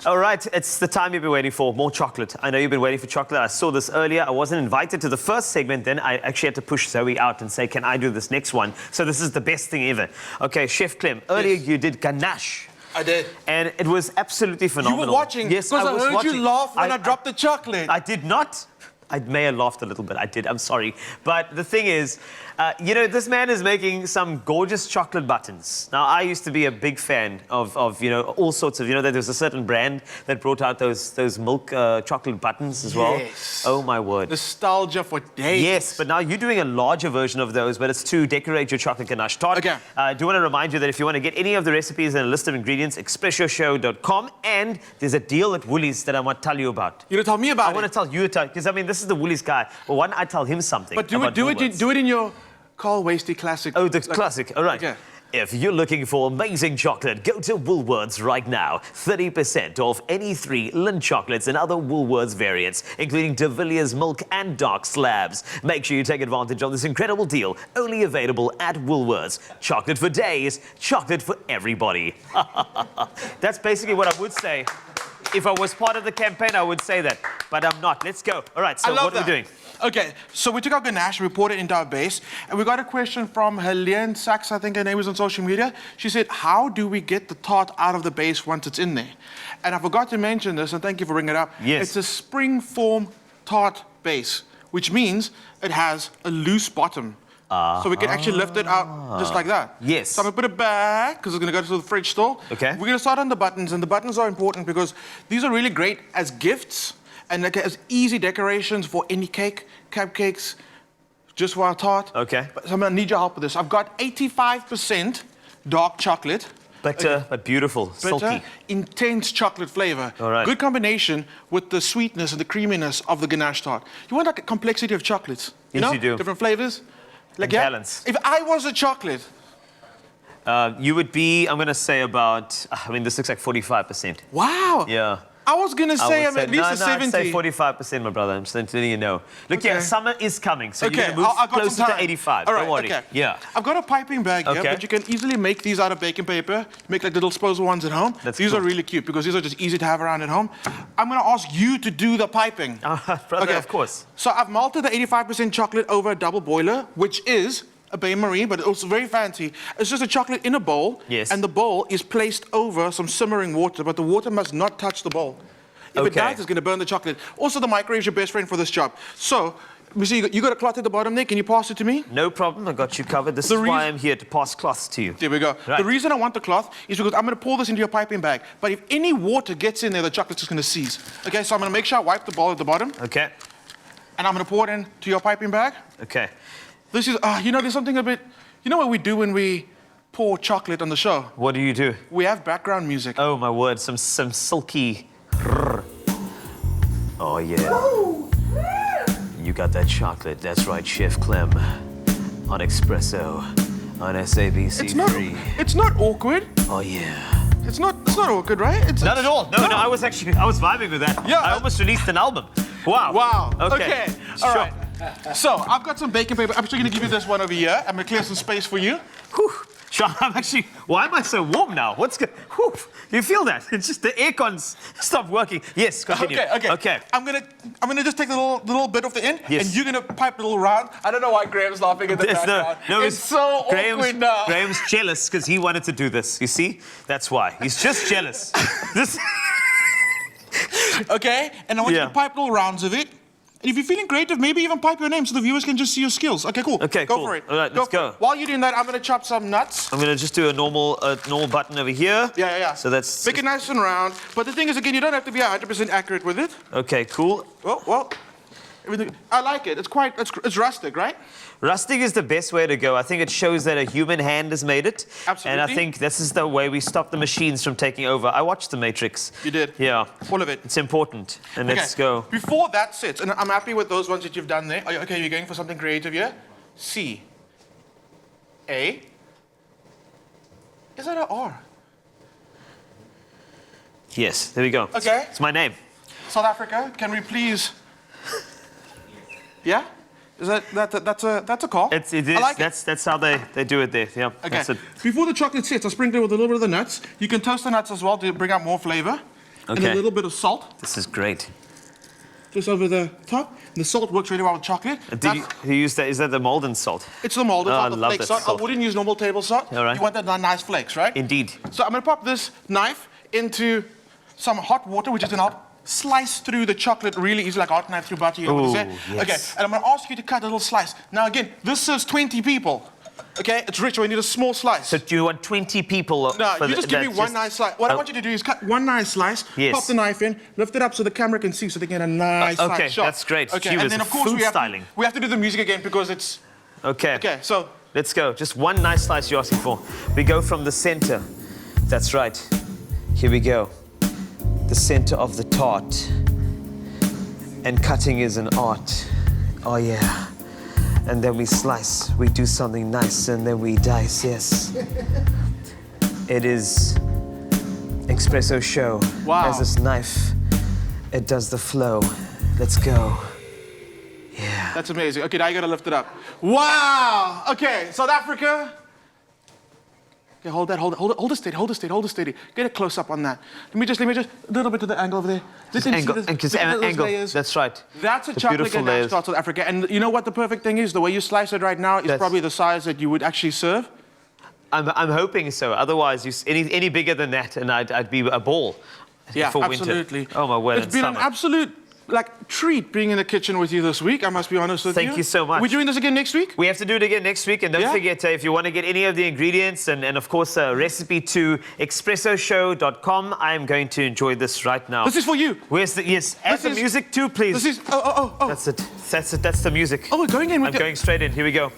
All right, it's the time you've been waiting for, more chocolate. I know you've been waiting for chocolate. I saw this earlier. I wasn't invited to the first segment. Then I actually had to push Zoe out and say, can I do this next one? So this is the best thing ever. Okay, Chef Clem, earlier you did ganache. I did. And it was absolutely phenomenal. You were watching? Yes, I was watching. Because I heard you laugh when I dropped the chocolate. I did not. I may have laughed a little bit. I did. I'm sorry. But the thing is, you know, this man is making some gorgeous chocolate buttons. Now, I used to be a big fan of you know, all sorts of, you know, there was a certain brand that brought out those milk chocolate buttons as well. Yes. Oh, my word. Nostalgia for days. Yes, but now you're doing a larger version of those, but it's to decorate your chocolate ganache tart. Okay. I do want to remind you that if you want to get any of the recipes and a list of ingredients, expressyoshow.com, and there's a deal at Woolies that I want to tell you about. You're going to tell me about it? I want to tell you, because I mean, this is the Woolies guy. But why don't I tell him something? But do it in your Carl Wasty classic. Oh, the classic. All right. Okay. If you're looking for amazing chocolate, go to Woolworths right now. 30% off any 3 Lindt chocolates and other Woolworths variants, including De Villiers milk and dark slabs. Make sure you take advantage of this incredible deal, only available at Woolworths. Chocolate for days, chocolate for everybody. That's basically what I would say. If I was part of the campaign, I would say that, but I'm not. Let's go. All right, so what are we doing? Okay, so we took our ganache, we poured it into our base, and we got a question from Helene Sachs, I think her name was on social media. She said, how do we get the tart out of the base once it's in there? And I forgot to mention this, and thank you for bringing it up. Yes. It's a spring-form tart base, which means it has a loose bottom. So we can actually lift it out just like that. Yes. So I'm gonna put it back, because it's gonna go to the fridge store. Okay. We're gonna start on the buttons, and the buttons are important because these are really great as gifts and like as easy decorations for any cake, cupcakes, just for our tart. Okay. So I'm gonna need your help with this. I've got 85% dark chocolate. Bitter, but beautiful, Bitter, silky. intense chocolate flavor. All right. Good combination with the sweetness and the creaminess of the ganache tart. You want like a complexity of chocolates. You Yes, know? you do. Different flavors. Like, And balance. If I was a chocolate. You would be, I'm going to say about, I mean, this looks like 45%. Wow. Yeah. I was going to say I'm would at least a 70. I'd say 45%, my brother. I'm just letting you know. Look, Okay. yeah, summer is coming, so Okay, you're going to move I've got closer some to time. 85. All right, Don't worry. okay. Yeah. I've got a piping bag here, Okay. but you can easily make these out of baking paper. Make like little disposable ones at home. That's these cool. are really cute because these are just easy to have around at home. I'm going to ask you to do the piping. Brother, of course. So I've melted the 85% chocolate over a double boiler, which is a bain-marie, but it's also very fancy. It's just a chocolate in a bowl, Yes. and the bowl is placed over some simmering water, but the water must not touch the bowl. If it Okay. does, it's going to burn the chocolate. Also, the microwave is your best friend for this job. So, you see, you got a cloth at the bottom there. Can you pass it to me? No problem. I got you covered. This The is why reason- I'm here, to pass cloths to you. There we go. Right. The reason I want the cloth is because I'm going to pour this into your piping bag. But if any water gets in there, the chocolate's just going to seize. Okay, so I'm going to make sure I wipe the bowl at the bottom, Okay. and I'm going to pour it into your piping bag. Okay. This is, you know, there's something a bit, you know what we do when we pour chocolate on the show? What do you do? We have background music. Oh, my word. Some silky... Oh, yeah. You got that chocolate. That's right, Chef Clem. On Espresso. On SABC3. It's not awkward. Oh, yeah. It's not awkward, right? Not at all. No, I was vibing with that. Yeah. I almost released an album. Wow. Wow. Okay. All Sure. right. So I've got some baking paper. I'm actually going to give you this one over here. I'm going to clear some space for you. Whew. Sean, why am I so warm now? What's good? Whew. You feel that? It's just the aircon's stopped working. Yes, continue. Okay. I'm gonna just take the little bit off the end, Yes. and you're gonna pipe a little round. I don't know why Graham's laughing at the background. It's so awkward now. Graham's jealous because he wanted to do this. You see? That's why. He's just jealous. This. Okay, and I want you Yeah. to pipe little rounds of it. And if you're feeling creative, maybe even pipe your name so the viewers can just see your skills. Okay, cool. Okay, go cool. for it. All right, let's for go. it. While you're doing that, I'm gonna chop some nuts. I'm gonna just do a normal button over here. Yeah. So that's Make it nice and round. But the thing is, again, you don't have to be 100% accurate with it. okay. Cool. Well, everything. I like it. It's rustic, right? Rustic is the best way to go. I think it shows that a human hand has made it. Absolutely. And I think this is the way we stop the machines from taking over. I watched The Matrix. You did. Yeah. All of it. It's important. And let's go. Before that sits, and I'm happy with those ones that you've done there. Okay, you're going for something creative here. C. A. Is that an R? Yes, there we go. Okay. It's my name. South Africa, can we please? Yeah? Is that's a call? It is. I like it. That's how they do it there. Yeah. Okay. That's it. Before the chocolate sits, I sprinkle it with a little bit of the nuts. You can toast the nuts as well to bring out more flavor. and Okay. a little bit of salt This is great. just over the top. And the salt works really well with chocolate. Did you use that? Is that the molten salt? It's the molded Oh, salt, I the love flake that salt. salt. I wouldn't use normal table salt. All right. You want that nice flakes, right? Indeed. So I'm going to pop this knife into some hot water, which is going to help slice through the chocolate really easy, like a hot knife through butter. You know what I'm Ooh, saying? yes. Okay, and I'm going to ask you to cut a little slice. Now again, this serves 20 people. Okay, it's rich, we need a small slice. So do you want 20 people? No, for you just give me one nice slice. What I want you to do is cut one nice slice, Yes. pop the knife in, lift it up so the camera can see so they get a nice okay, size shot. that's great. Okay, She and was then of course food we styling. have to do the music again because it's... Okay. Okay, so... Let's go. Just one nice slice you're asking for. We go from the center. That's right. Here we go. The center of the tart. And cutting is an art. Oh yeah. And then we slice. We do something nice and then we dice, yes. It is espresso show. Wow. As this knife, it does the flow. Let's go. Yeah. That's amazing. Okay, now you gotta lift it up. Wow! Okay, South Africa. Okay, hold it steady. Get a close up on that. Let me just, a little bit to the angle over there. Just Angle, see and look at those angle. layers. That's right. That's a The chocolate beautiful ganache layers. tart, South Africa. And you know what the perfect thing is? The way you slice it right now is That's- probably the size that you would actually serve. I'm hoping so. Otherwise, any bigger than that, and I'd be a ball. Yeah, for absolutely. Winter. Oh my word! It's been an absolute treat being in the kitchen with you this week. I must be honest with you. Thank you so much. We're doing this again next week. We have to do it again next week, and don't Yeah. forget if you want to get any of the ingredients and of course a recipe to expressoshow.com. I am going to enjoy this right now. This is for you. Where's the add This the is- music too, please. This is oh. That's it. That's the music. Oh, we're going in with I'm going straight in. Here we go.